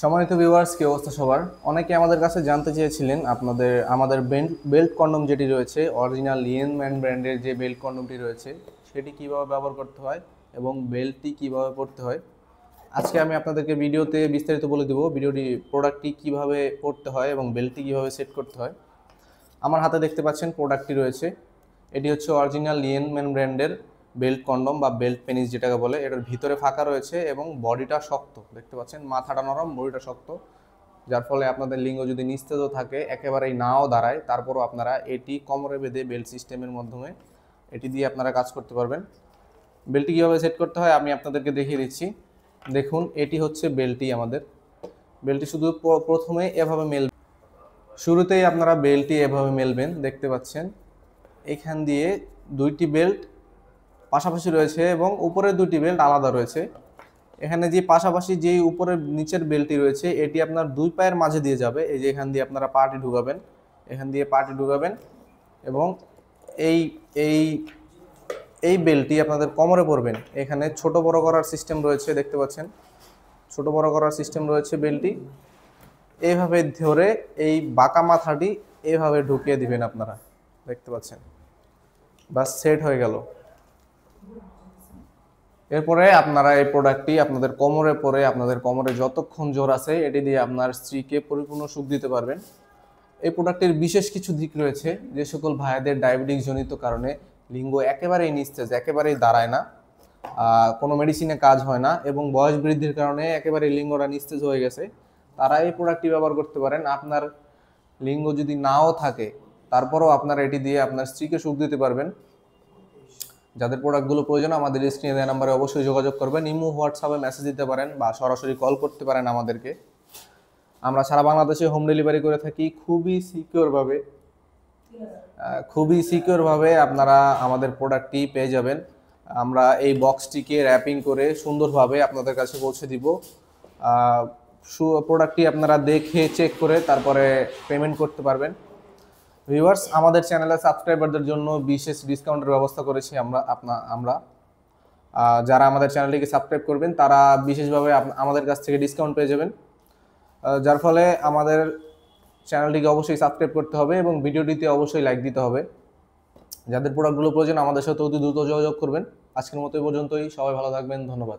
সম্মানিত ভিউয়ার্স, কি অবস্থা সবার? অনেকে আমাদের কাছে জানতে চেয়েছিলেন আমাদের বেল্ট কন্ডম যেটি রয়েছে, অরিজিনাল লিয়েনম্যান ব্র্যান্ডের যে বেল্ট কন্ডমটি রয়েছে সেটি কিভাবে ব্যবহার করতে হয় এবং বেল্টটি কিভাবে পরতে হয়। আজকে আমি আপনাদেরকে ভিডিওতে বিস্তারিত বলে দেবো প্রোডাক্টটি কিভাবে পরতে হয় এবং বেল্টটি কিভাবে সেট করতে হয়। আমার হাতে দেখতে পাচ্ছেন প্রোডাক্টটি রয়েছে। এটি হচ্ছে অরিজিনাল লিয়েনম্যান ব্র্যান্ডের বেল্ট কন্ডম বা বেল্ট পেনিস যেটাকে বলে। এটার ভিতরে ফাঁকা রয়েছে এবং বডিটা শক্ত, দেখতে পাচ্ছেন মাথাটা নরম, বডিটা শক্ত, যার ফলে আপনাদের লিঙ্গ যদি নিস্তেজও থাকে, একেবারেই নাও দাঁড়ায়, তারপরও আপনারা এটি কোমরে বেঁধে বেল্ট সিস্টেমের মাধ্যমে এটি দিয়ে আপনারা কাজ করতে পারবেন। বেল্টটি কীভাবে সেট করতে হয় আমি আপনাদেরকে দেখিয়ে দিচ্ছি। দেখুন, এটি হচ্ছে বেল্টটি আমাদের। বেল্টটি শুধু প্রথমে এভাবে শুরুতেই আপনারা বেল্টটি এভাবে মেলবেন, দেখতে পাচ্ছেন এখান দিয়ে দুইটি বেল্ট পাশাপাশি রয়েছে এবং উপরের দুটি বেল্ট আলাদা রয়েছে। এখানে যে পাশাপাশি যেই উপরের নিচের বেল্টটি রয়েছে এটি আপনার দুই পায়ের মাঝে দিয়ে যাবে। এই যে এখান দিয়ে আপনারা পাটি ঢুকাবেন, এখান দিয়ে পাটি ঢুকাবেন এবং এই এই এই বেল্টটি আপনাদের কোমরে পরবেন। এখানে ছোট বড় করার সিস্টেম রয়েছে, দেখতে পাচ্ছেন ছোট বড় করার সিস্টেম রয়েছে। বেল্টটি এইভাবে ধরে এই বাঁকা মাথাটি এভাবে ঢুকিয়ে দিবেন আপনারা, দেখতে পাচ্ছেন, বাস সেট হয়ে গেল। এরপরে আপনারা এই প্রোডাক্টটি আপনাদের কোমরে পরে আপনাদের কোমরে যতক্ষণ জোর আছে এটি দিয়ে আপনার স্ত্রীকে পরিপূর্ণ সুখ দিতে পারবেন। এই প্রোডাক্টের বিশেষ কিছু দিক রয়েছে। যে সকল ভাইদের ডায়াবেটিস জনিত কারণে লিঙ্গ একেবারেই নিস্তেজ, একেবারেই দাঁড়ায় না, কোনো মেডিসিনে কাজ হয় না এবং বয়স বৃদ্ধির কারণে একেবারে লিঙ্গটা নিস্তেজ হয়ে গেছে, তারা এই প্রোডাক্টটি ব্যবহার করতে পারেন। আপনার লিঙ্গ যদি নাও থাকে তারপরও আপনারা এটি দিয়ে আপনার স্ত্রীকে সুখ দিতে পারবেন। যাদের প্রোডাক্টগুলো প্রয়োজন আমাদের স্ক্রিনে দেওয়া নাম্বারে অবশ্যই যোগাযোগ করবেন। ইমো, হোয়াটসঅ্যাপে মেসেজ দিতে পারেন বা সরাসরি কল করতে পারেন আমাদেরকে। আমরা সারা বাংলাদেশে হোম ডেলিভারি করে থাকি খুবই সিকিউরভাবে আপনারা আমাদের প্রোডাক্টটি পেয়ে যাবেন। আমরা এই বক্সটিকে র্যাপিং করে সুন্দরভাবে আপনাদের কাছে পৌঁছে দিব। প্রোডাক্টটি আপনারা দেখে চেক করে তারপরে পেমেন্ট করতে পারবেন। ভিউয়ার্স, আমাদের চ্যানেলে সাবস্ক্রাইবারদের জন্য বিশেষ ডিসকাউন্টের ব্যবস্থা করেছি আমরা। যারা আমাদের চ্যানেলটিকে সাবস্ক্রাইব করবেন তারা বিশেষভাবে আমাদের কাছ থেকে ডিসকাউন্ট পেয়ে যাবেন, যার ফলে আমাদের চ্যানেলটিকে অবশ্যই সাবস্ক্রাইব করতে হবে এবং ভিডিওটিতে অবশ্যই লাইক দিতে হবে। যাদের প্রোডাক্টগুলো প্রয়োজন আমাদের সাথে অতি দ্রুত যোগাযোগ করবেন। আজকের মতো এই পর্যন্তই, সবাই ভালো থাকবেন, ধন্যবাদ।